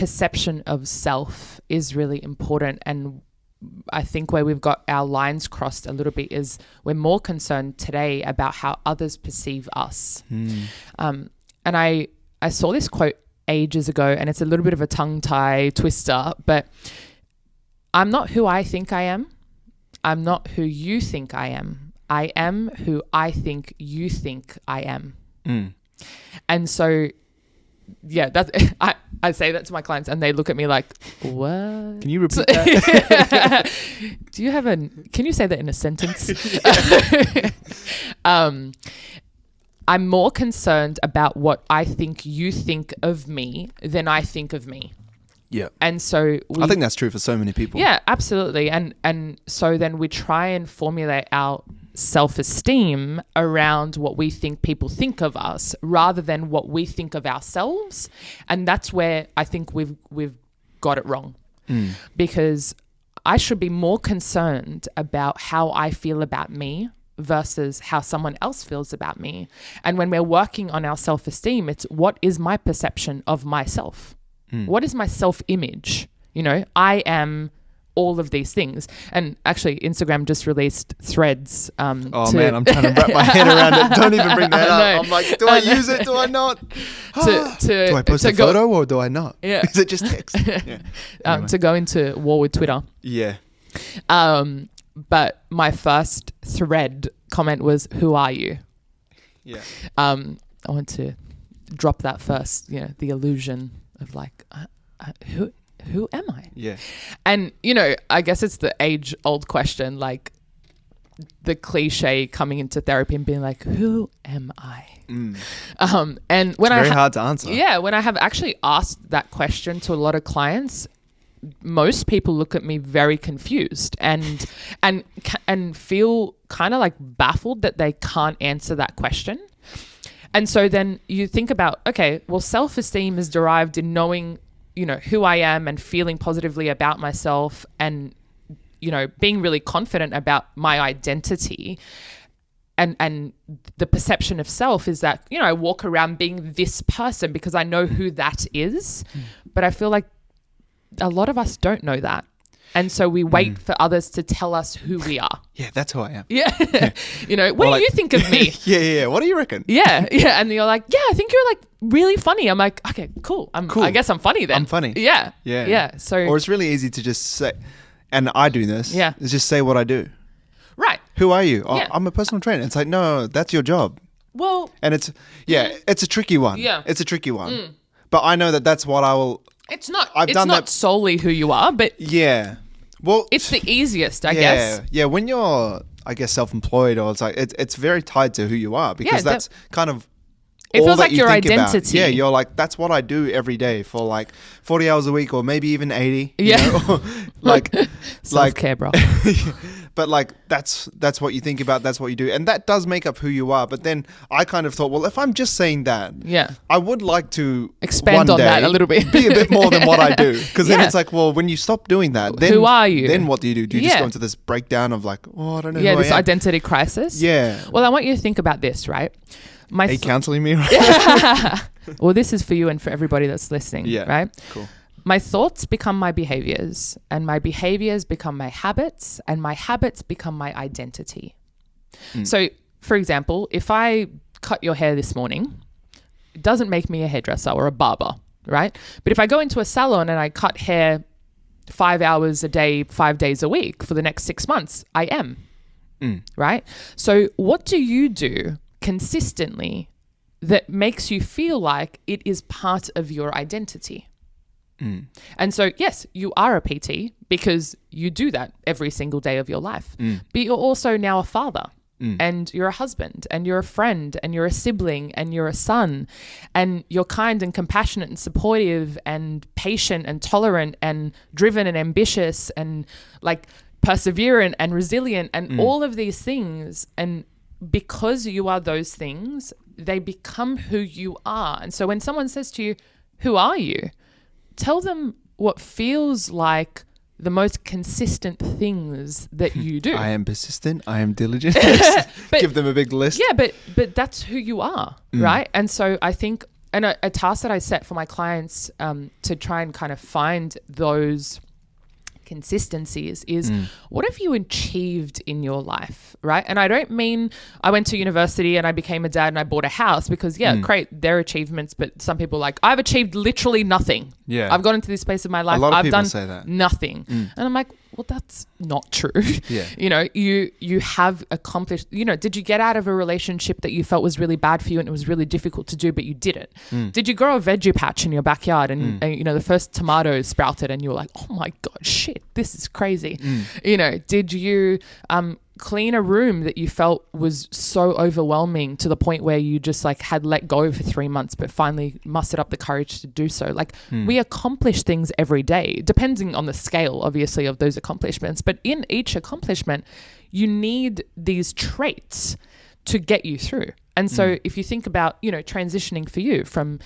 perception of self is really important. And I think where we've got our lines crossed a little bit is we're more concerned today about how others perceive us. And I saw this quote ages ago, and it's a little bit of a tongue tie twister, but I'm not who I think I am. I'm not who you think I am. I am who I think you think I am. And so, yeah, that's, I say that to my clients and they look at me like, what? Can you repeat that? Can you say that in a sentence? I'm more concerned about what I think you think of me than I think of me. Yeah. And so I think that's true for so many people. Yeah, absolutely. And so then we try and formulate our self-esteem around what we think people think of us rather than what we think of ourselves. And that's where I think we've got it wrong. Because I should be more concerned about how I feel about me versus how someone else feels about me. And when we're working on our self-esteem, it's what is my perception of myself? What is my self-image? You know, I am all of these things. And actually, Instagram just released Threads. Man, I'm trying to wrap my head around it. Don't even bring that up. No. I'm like, do I use it? Do I not? Do I post a photo or do I not? Yeah. Is it just text? Yeah. Anyway. To go into war with Twitter. Yeah. But my first thread comment was, "Who are you?" Yeah. I want to drop that first, the illusion of like, who am I? Yeah. And, I guess it's the age-old question, like the cliche coming into therapy and being like, who am I? And when it's very hard to answer. Yeah. When I have actually asked that question to a lot of clients, most people look at me very confused and feel kind of like baffled that they can't answer that question. And so then you think about, okay, well, self-esteem is derived in knowing, who I am and feeling positively about myself and, being really confident about my identity. And the perception of self is that, I walk around being this person because I know who that is. But I feel like a lot of us don't know that. And so we wait for others to tell us who we are. Yeah, that's who I am. Yeah. What do you think of me? Yeah. What do you reckon? Yeah. And you're like, yeah, I think you're like really funny. I'm like, okay, cool. I guess I'm funny then. I'm funny. Yeah. Yeah. So, or it's really easy to just say, and I do this. Yeah. Is just say what I do. Right. Who are you? Oh, Yeah. I'm a personal trainer. It's like, no, that's your job. Well. And it's a tricky one. Yeah. It's a tricky one. But I know that's what I will. It's not. I've it's done not that. solely who you are, but Yeah. Well, it's the easiest, I guess. Yeah. When you're, I guess, self-employed, or it's like it's very tied to who you are because that's kind of. It all feels that like you your think about. identity. Yeah, you're like, that's what I do every day for like 40 hours a week, or maybe even 80. Yeah. Self-care, bro. But like that's what you think about, that's what you do, and that does make up who you are. But then I kind of thought, well, if I'm just saying that, I would like to expand on that a little bit, be a bit more than what I do, because then it's like, well, when you stop doing that, then who are you? Then what do you do? Do you just go into this breakdown of like, oh, I don't know. Yeah, who this I am. identity crisis. Yeah. Well, I want you to think about this, right? Are you counseling me? Right? Well, this is for you and for everybody that's listening. Yeah. Right. Cool. My thoughts become my behaviors, and my behaviors become my habits, and my habits become my identity. So, for example, if I cut your hair this morning, it doesn't make me a hairdresser or a barber, right? But if I go into a salon and I cut hair 5 hours a day, 5 days a week for the next 6 months, I am, right? So what do you do consistently that makes you feel like it is part of your identity? And so, yes, you are a PT because you do that every single day of your life. But you're also now a father, and you're a husband, and you're a friend, and you're a sibling, and you're a son, and you're kind and compassionate and supportive and patient and tolerant and driven and ambitious and like perseverant and resilient and all of these things. And because you are those things, they become who you are. And so when someone says to you, who are you? Tell them what feels like the most consistent things that you do. I am persistent. I am diligent. But, give them a big list. Yeah, but that's who you are, right? And so I think And a task that I set for my clients to try and kind of find those consistencies is what have you achieved in your life, right? And I don't mean I went to university and I became a dad and I bought a house, because great, they're achievements, but some people are like, I've achieved literally nothing. Yeah. I've got into this space of my life. A lot of I've people done say that. nothing. And I'm like, well, that's not true. Yeah. You know, you have accomplished, you know, did you get out of a relationship that you felt was really bad for you and it was really difficult to do, but you did it? Did you grow a veggie patch in your backyard and you know, the first tomatoes sprouted and you were like, oh my God, shit, this is crazy. You know, did you clean a room that you felt was so overwhelming to the point where you just like had let go for 3 months, but finally mustered up the courage to do so? Like we accomplish things every day, depending on the scale, obviously, of those accomplishments. But in each accomplishment, you need these traits to get you through. And so if you think about, you know, transitioning for you from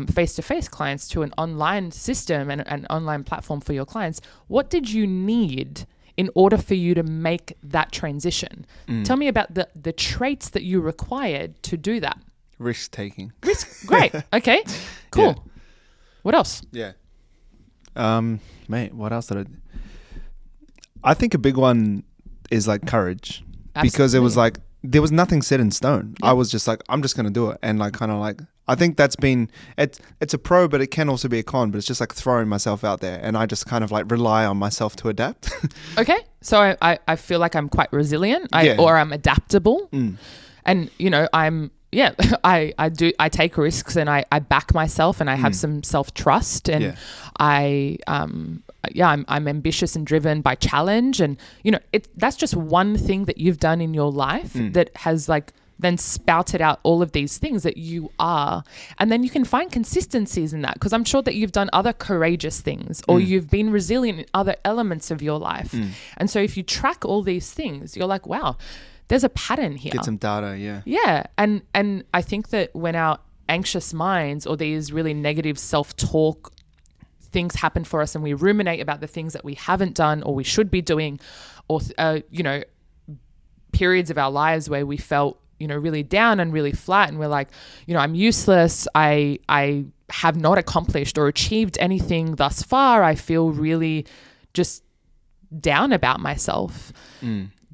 face-to-face clients to an online system and an online platform for your clients, what did you need in order for you to make that transition? Tell me about the traits that you required to do that. Risk taking. Great. Okay. Cool. Yeah. What else? Yeah. Mate, what else did I think a big one is like courage. Absolutely. Because it was like, there was nothing set in stone. I was just like, I'm just going to do it. And like, kind of like, I think that's been, it's a pro, but it can also be a con, but it's just like throwing myself out there. And I just kind of like rely on myself to adapt. Okay. So I feel like I'm quite resilient or I'm adaptable. And, you know, I take risks and I back myself and I have some self-trust and I'm ambitious and driven by challenge. And, you know, that's just one thing that you've done in your life that has like then spouted out all of these things that you are. And then you can find consistencies in that, because I'm sure that you've done other courageous things or you've been resilient in other elements of your life. And so if you track all these things, you're like, wow, there's a pattern here. Get some data, yeah. Yeah. And I think that when our anxious minds or these really negative self-talk things happen for us and we ruminate about the things that we haven't done or we should be doing, or, you know, periods of our lives where we felt, you know, really down and really flat and we're like, you know, I'm useless. I have not accomplished or achieved anything thus far. I feel really just down about myself.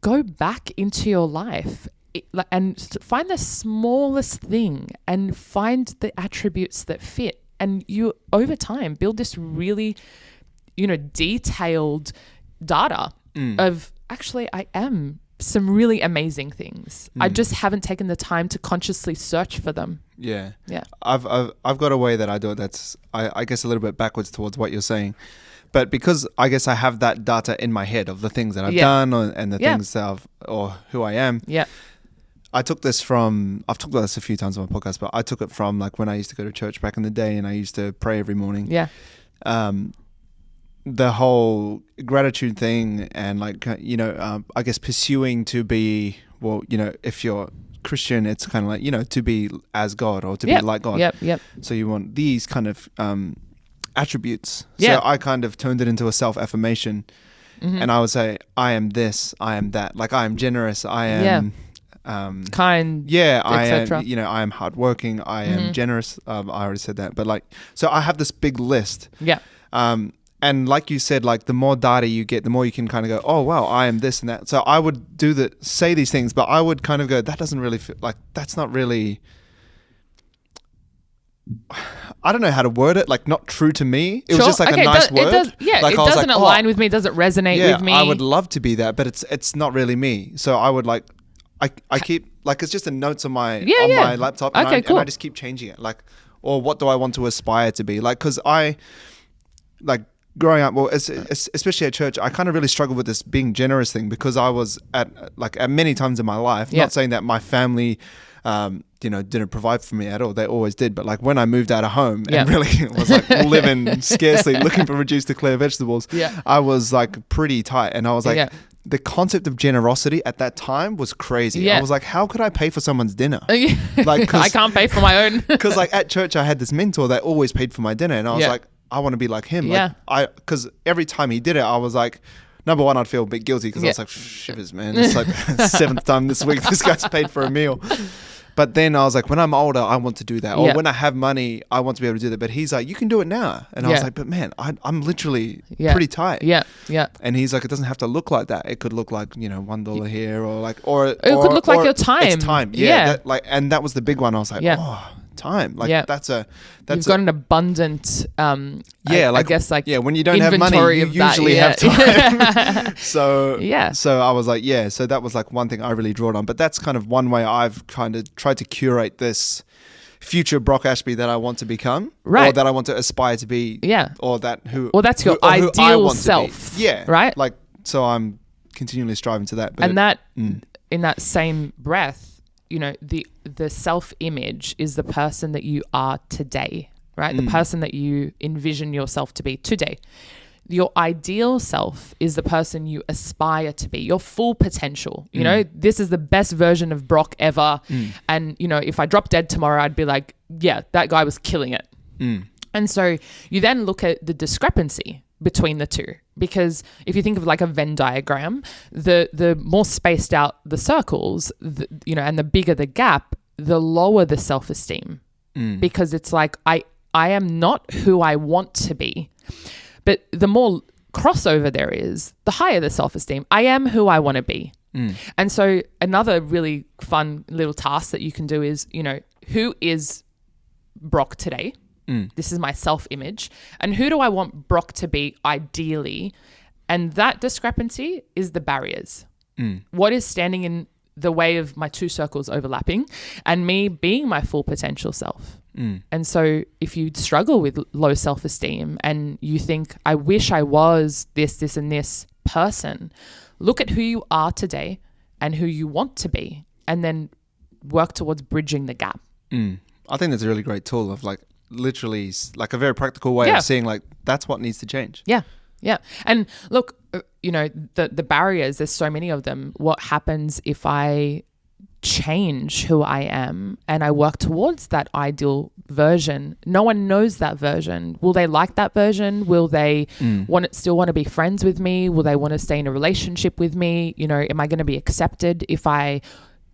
Go back into your life and find the smallest thing and find the attributes that fit. And you, over time, build this really, you know, detailed data of actually I am some really amazing things. I just haven't taken the time to consciously search for them. Yeah. I've got a way that I do it that's, I guess, a little bit backwards towards what you're saying. But because I guess I have that data in my head of the things that I've done and the things that or who I am. Yeah. I've talked about this a few times on my podcast, but I took it from like when I used to go to church back in the day and I used to pray every morning. Yeah. The whole gratitude thing and like, you know, I guess pursuing to be, well, you know, if you're Christian, it's kind of like, you know, to be as God or to be like God. Yep. So you want these kind of attributes. So I kind of turned it into a self-affirmation and I would say, I am this, I am that. Like I am generous, I am... kind, I am, you know, I am hardworking, I am generous. I already said that, but like, so I have this big list. Yeah. And like you said, like the more data you get, the more you can kind of go, oh wow, I am this and that. So I would say these things, but I would kind of go, that doesn't really feel like, that's not really, I don't know how to word it, like not true to me. It was just like a nice word. Like it doesn't align with me, doesn't resonate with me. I would love to be that, but it's not really me. So I would like, I keep, like, it's just a notes on my my laptop and I just keep changing it. Like, or what do I want to aspire to be? Like, because I, like, growing up, well, especially at church, I kind of really struggled with this being generous thing because I was at many times in my life, not saying that my family, you know, didn't provide for me at all. They always did. But like when I moved out of home and really was like living scarcely, looking for reduced to clear vegetables, I was like pretty tight. And I was like, the concept of generosity at that time was crazy. I was like, how could I pay for someone's dinner? Like, I can't pay for my own. Because like at church, I had this mentor that always paid for my dinner. And I was like, I want to be like him. Like, because every time he did it, I was like, number one, I'd feel a bit guilty because I was like, shivers, man. It's like the 7th time this week this guy's paid for a meal. But then I was like, when I'm older, I want to do that. Or when I have money, I want to be able to do that. But he's like, you can do it now. And I was like, but man, I'm literally pretty tight. Yeah. Yeah. And he's like, it doesn't have to look like that. It could look like, $1 here or it could look like your time. It's time. Yeah. And that was the big one. I was like, time. Like that's you've got an abundant when you don't have money, you usually have time. So I was like, so that was like one thing I really drawed on. But that's kind of one way I've kind of tried to curate this future Brock Ashby that I want to become, or that I want to aspire to be, or that's your ideal self, right? Like, so I'm continually striving to that. But and that in that same breath, the self-image is the person that you are today, right? The person that you envision yourself to be today. Your ideal self is the person you aspire to be, your full potential. This is the best version of Brock ever. And, if I drop dead tomorrow, I'd be like, yeah, that guy was killing it. And so you then look at the discrepancy between the two, because if you think of like a Venn diagram, the more spaced out the circles, and the bigger the gap, the lower the self-esteem, because it's like, I am not who I want to be. But the more crossover there is, the higher the self-esteem. I am who I want to be. And so another really fun little task that you can do is, who is Brock today? This is my self-image. And who do I want Brock to be ideally? And that discrepancy is the barriers. What is standing in the way of my two circles overlapping and me being my full potential self? And so if you struggle with low self-esteem and you think, I wish I was this, and this person, look at who you are today and who you want to be, and then work towards bridging the gap. I think that's a really great tool of like literally like a very practical way of seeing like that's what needs to change. Yeah. And look, the barriers, there's so many of them. What happens if I change who I am and I work towards that ideal version? No one knows that version. Will they like that version? Will they still want to be friends with me? Will they want to stay in a relationship with me? Am I going to be accepted if I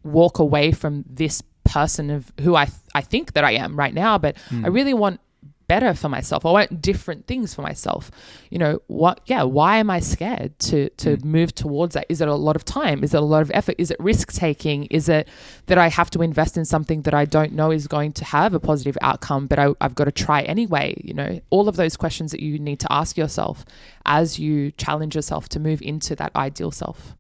walk away from this person of who I think that I am right now? But I really want better for myself. I want different things for myself. Why am I scared to move towards that? Is it a lot of time? Is it a lot of effort? Is it risk taking? Is it that I have to invest in something that I don't know is going to have a positive outcome, but I've got to try anyway? All of those questions that you need to ask yourself as you challenge yourself to move into that ideal self.